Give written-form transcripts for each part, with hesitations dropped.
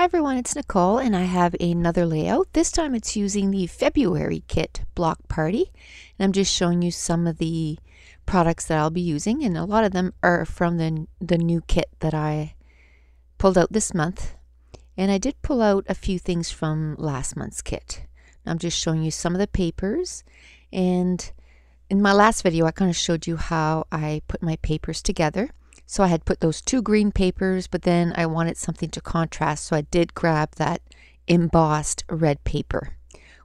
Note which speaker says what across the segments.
Speaker 1: everyone, it's Nicole and I have another layout. This time it's using the February kit block party, and I'm just showing you some of the products that I'll be using, and a lot of them are from the new kit that I pulled out this month. And I did pull out a few things from last month's kit. I'm just showing you some of the papers, and in my last video I kind of showed you how I put my papers together. So I had put those two green papers, but then I wanted something to contrast, so I did grab that embossed red paper,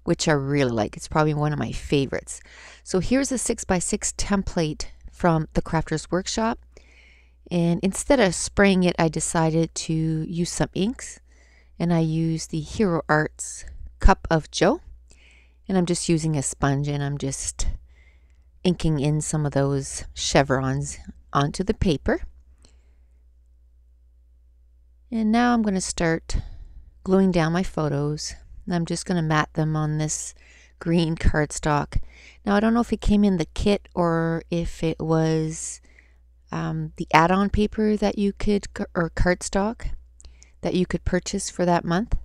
Speaker 1: which I really like. It's probably one of my favorites. So here's a 6x6 template from the Crafters Workshop, and instead of spraying it, I decided to use some inks, and I used the Hero Arts Cup of Joe, and I'm just using a sponge and I'm just inking in some of those chevrons onto the paper. And now I'm going to start gluing down my photos. And I'm just going to mat them on this green cardstock. Now I don't know if it came in the kit or if it was the add-on paper that you could, or cardstock that you could purchase for that month.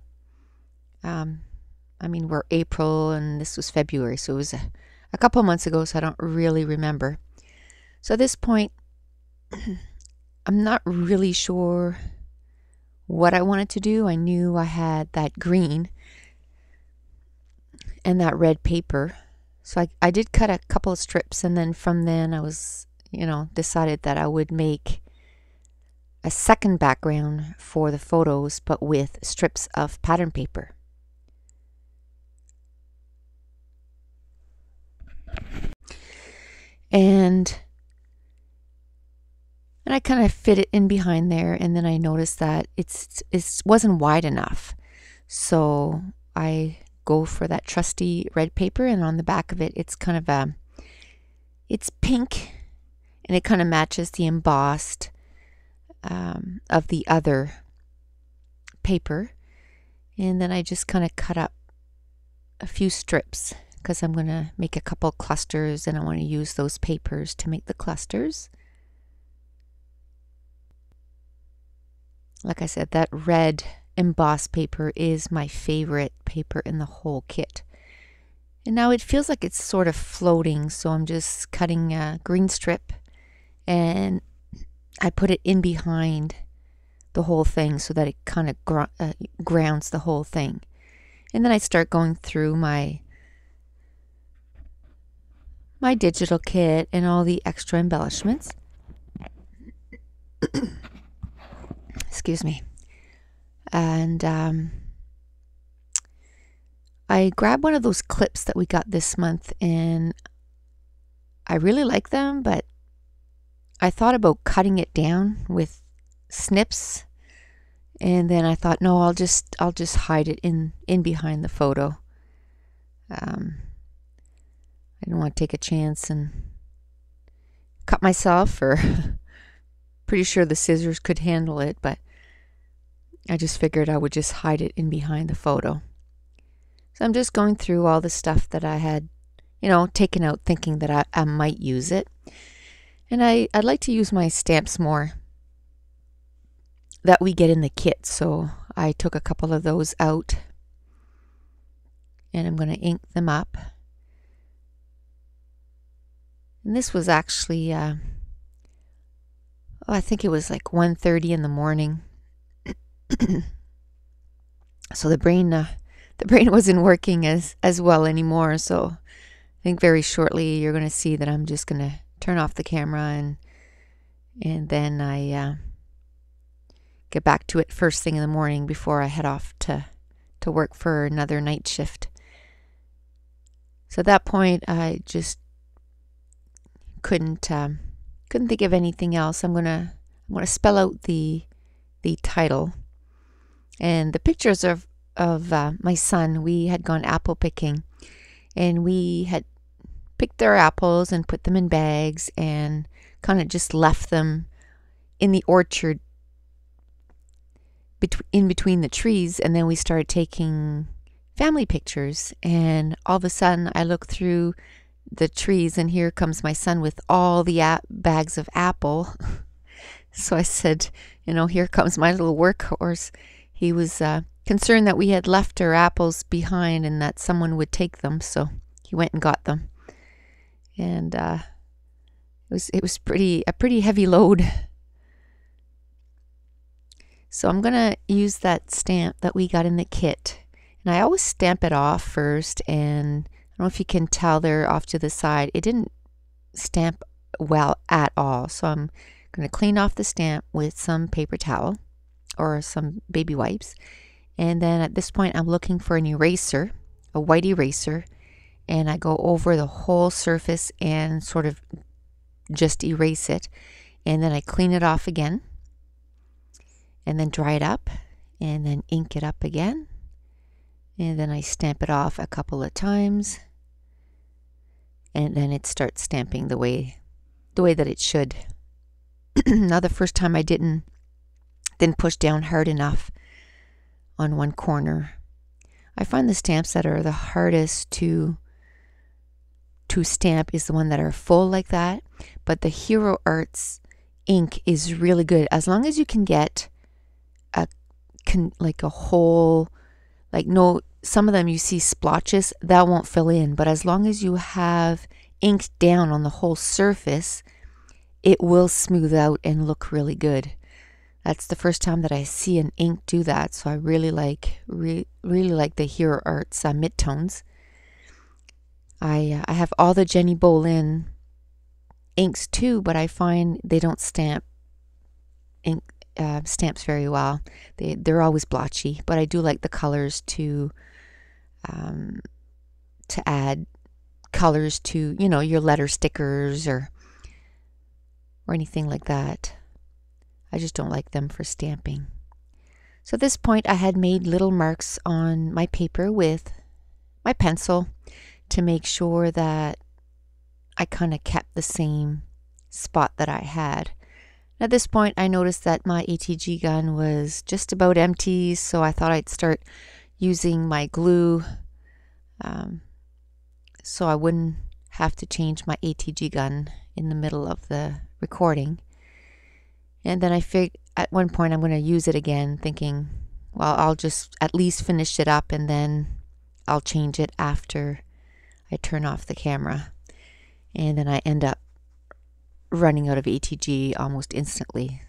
Speaker 1: I mean, we're April and this was February, so it was a couple months ago, so I don't really remember. So at this point, I'm not really sure what I wanted to do. I knew I had that green and that red paper, so I did cut a couple of strips, and then from then I was, decided that I would make a second background for the photos, but with strips of pattern paper. And I kind of fit it in behind there, and then I noticed that it wasn't wide enough. So I go for that trusty red paper, and on the back of it, it's kind of it's pink, and it kind of matches the embossed of the other paper. And then I just kind of cut up a few strips because I'm going to make a couple clusters, and I want to use those papers to make the clusters. Like I said, that red embossed paper is my favorite paper in the whole kit. And now it feels like it's sort of floating, so I'm just cutting a green strip and I put it in behind the whole thing so that it kind of grounds the whole thing. And then I start going through my digital kit and all the extra embellishments. Excuse me. And I grabbed one of those clips that we got this month, and I really like them, but I thought about cutting it down with snips, and then I thought, no, I'll just hide it in behind the photo. I didn't want to take a chance and cut myself, or pretty sure the scissors could handle it, but I just figured I would just hide it in behind the photo. So I'm just going through all the stuff that I had, taken out, thinking that I might use it. And I'd like to use my stamps more that we get in the kit, so I took a couple of those out, and I'm going to ink them up. And this was actually, I think it was like 1:30 in the morning. So the brain wasn't working as well anymore. So I think very shortly you're going to see that I'm just going to turn off the camera, and then I get back to it first thing in the morning before I head off to work for another night shift. So at that point I just couldn't think of anything else. I'm gonna spell out the title and the pictures of my son. We had gone apple picking, and we had picked their apples and put them in bags and kind of just left them in the orchard in between the trees. And then we started taking family pictures, and all of a sudden I look through the trees, and here comes my son with all the bags of apple. So I said, here comes my little workhorse. He was concerned that we had left our apples behind and that someone would take them, so he went and got them. And it was a pretty heavy load. So I'm gonna use that stamp that we got in the kit, and I always stamp it off first. And I don't know if you can tell there off to the side, it didn't stamp well at all. So I'm gonna clean off the stamp with some paper towel or some baby wipes. And then at this point, I'm looking for an eraser, a white eraser, and I go over the whole surface and sort of just erase it. And then I clean it off again, and then dry it up, and then ink it up again. And then I stamp it off a couple of times, and then it starts stamping the way that it should. Now the first time I didn't push down hard enough on one corner. I find the stamps that are the hardest to stamp is the one that are full like that, but the Hero Arts ink is really good as long as you can get like a whole, like, no, some of them you see splotches that won't fill in, but as long as you have inked down on the whole surface, it will smooth out and look really good. That's the first time that I see an ink do that, so I really like the Hero Arts midtones. I have all the Jenny Bolin inks too, but I find they don't stamp stamps very well. They're always blotchy, but I do like the colors to add colors to, you know, your letter stickers or anything like that. I just don't like them for stamping. So at this point, I had made little marks on my paper with my pencil to make sure that I kind of kept the same spot that I had. At this point, I noticed that my ATG gun was just about empty, so I thought I'd start using my glue so I wouldn't have to change my ATG gun in the middle of the recording. And then I figured at one point I'm going to use it again, thinking, well, I'll just at least finish it up and then I'll change it after I turn off the camera. And then I end up running out of ATG almost instantly.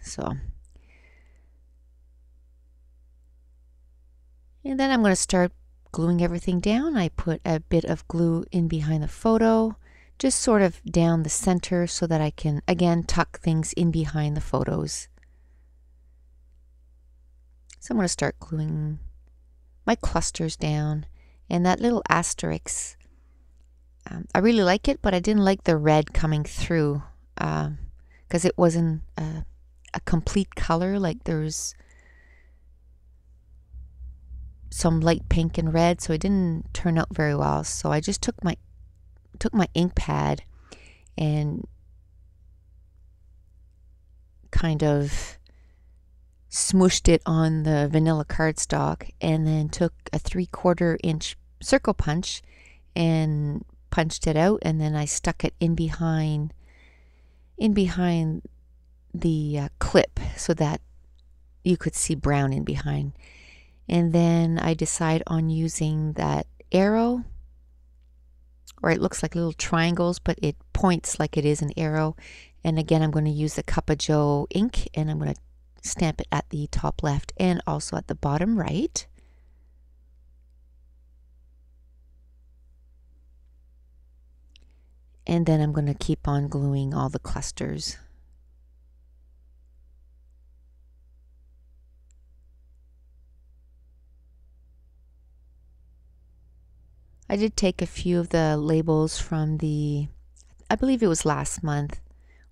Speaker 1: And then I'm going to start gluing everything down. I put a bit of glue in behind the photo, just sort of down the center so that I can, again, tuck things in behind the photos. So I'm going to start gluing my clusters down. And that little asterisk, I really like it, but I didn't like the red coming through because it wasn't a complete color. Like there's some light pink and red, so it didn't turn out very well. So I just took my ink pad and kind of smooshed it on the vanilla cardstock, and then took a 3/4 inch circle punch and punched it out, and then I stuck it in behind the clip so that you could see brown in behind. And then I decide on using that arrow, or it looks like little triangles, but it points like it is an arrow. And again, I'm going to use the Cup of Joe ink, and I'm going to stamp it at the top left and also at the bottom right. And then I'm going to keep on gluing all the clusters. I did take a few of the labels from I believe it was last month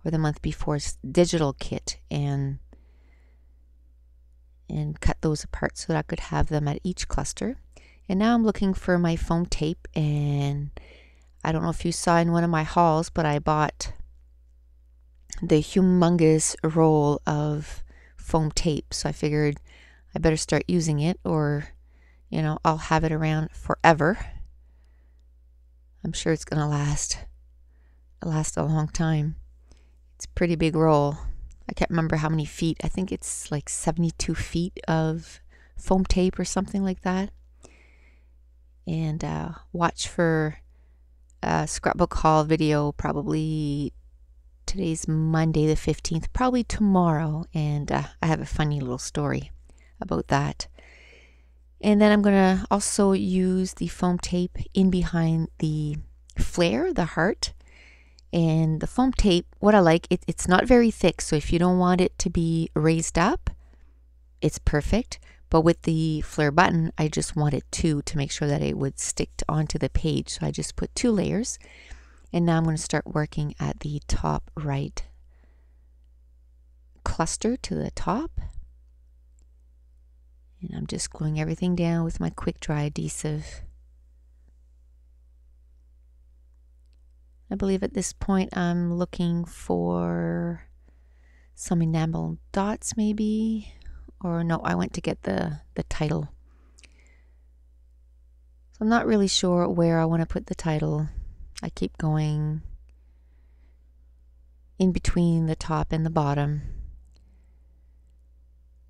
Speaker 1: or the month before's digital kit, and cut those apart so that I could have them at each cluster. And now I'm looking for my foam tape, and I don't know if you saw in one of my hauls, but I bought the humongous roll of foam tape. So I figured I better start using it, or, you know, I'll have it around forever. I'm sure it's going to last a long time. It's a pretty big roll. I can't remember how many feet. I think it's like 72 feet of foam tape or something like that. And watch for a scrapbook haul video. Probably today's Monday the 15th, probably tomorrow, and I have a funny little story about that. And then I'm going to also use the foam tape in behind the flare, the heart. And the foam tape, what I like, it's not very thick, so if you don't want it to be raised up, it's perfect. But with the flare button, I just wanted two to make sure that it would stick onto the page. So I just put 2 layers. And now I'm going to start working at the top right cluster to the top. And I'm just gluing everything down with my quick dry adhesive. I believe at this point I'm looking for some enamel dots maybe. Or no, I went to get the title. So I'm not really sure where I want to put the title. I keep going in between the top and the bottom.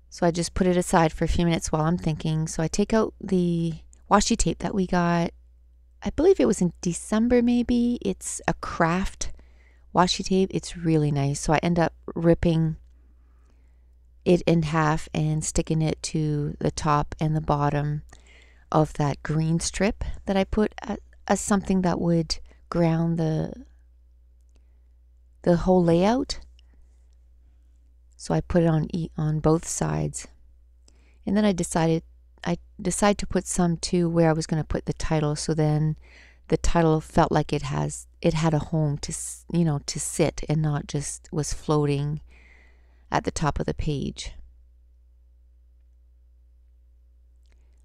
Speaker 1: So I just put it aside for a few minutes while I'm thinking. So I take out the washi tape that we got. I believe it was in December maybe. It's a craft washi tape. It's really nice. So I end up ripping it in half and sticking it to the top and the bottom of that green strip that I put as something that would ground the whole layout. So I put it on both sides. And then I decide to put some too where I was going to put the title, so then the title felt like it had a home to sit and not just was floating at the top of the page.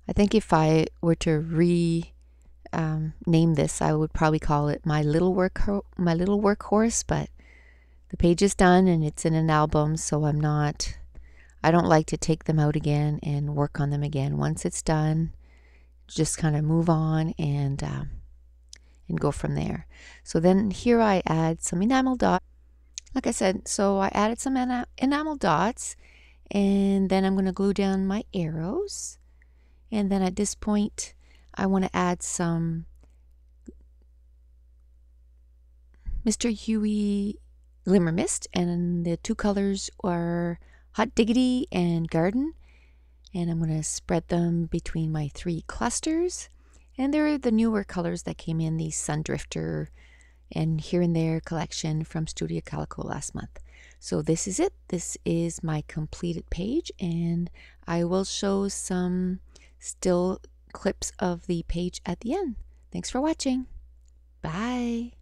Speaker 1: I think if I were to name this, I would probably call it my little workhorse, but the page is done and it's in an album, so I don't like to take them out again and work on them again. Once it's done, just kind of move on and go from there. So then here I add some enamel dots. Like I said, so I added some enamel dots, and then I'm going to glue down my arrows. And then at this point, I want to add some Mr. Huey Glimmer Mist, and the 2 colors are Hot Diggity and Garden. And I'm going to spread them between my 3 clusters. And they're the newer colors that came in, the Sun Drifter and Here and There collection from Studio Calico last month. So this is it. This is my completed page, and I will show some still clips of the page at the end. Thanks for watching. Bye.